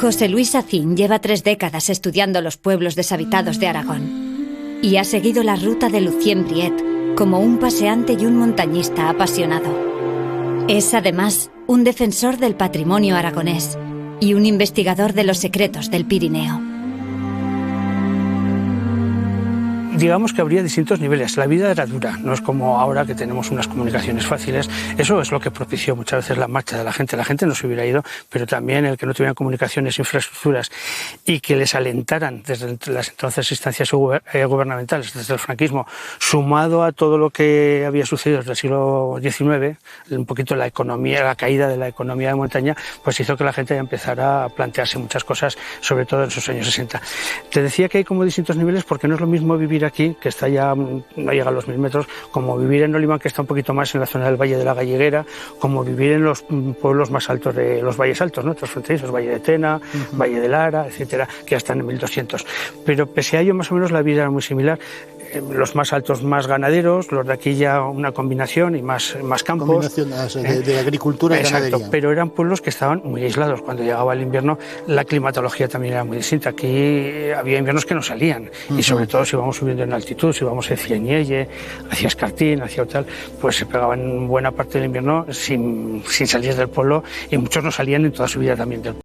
José Luis Acín lleva 3 décadas estudiando los pueblos deshabitados de Aragón y ha seguido la ruta de Lucien Briet como un paseante y un montañista apasionado. Es además un defensor del patrimonio aragonés y un investigador de los secretos del Pirineo. Digamos que habría distintos niveles. La vida era dura, no es como ahora que tenemos unas comunicaciones fáciles. Eso es lo que propició muchas veces la marcha de la gente. La gente no se hubiera ido, pero también el que no tuvieran comunicaciones, infraestructuras y que les alentaran desde las entonces instancias gubernamentales, desde el franquismo, sumado a todo lo que había sucedido desde el siglo XIX, un poquito la economía, la caída de la economía de montaña, pues hizo que la gente empezara a plantearse muchas cosas, sobre todo en esos años 60. Te decía que hay como distintos niveles porque no es lo mismo vivir aquí, que está ya, no llega a los 1000 metros, como vivir en Olimán, que está un poquito más en la zona del Valle de la Galleguera, como vivir en los pueblos más altos de los valles altos, ¿no? Otros fronterizos, Valle de Tena, Valle de Lara, etcétera, que ya están en 1200. Pero pese a ello, más o menos la vida era muy similar. Los más altos más ganaderos, los de aquí ya una combinación y más campos. Combinación de agricultura y ganadería. Exacto, pero eran pueblos que estaban muy aislados. Cuando llegaba el invierno, la climatología también era muy distinta. Aquí había inviernos que no salían, y sobre todo si íbamos subiendo en altitud, si íbamos hacia Nielle, hacia Escartín, hacia Otal, pues se pegaban buena parte del invierno sin salir del pueblo, y muchos no salían en toda su vida también del pueblo.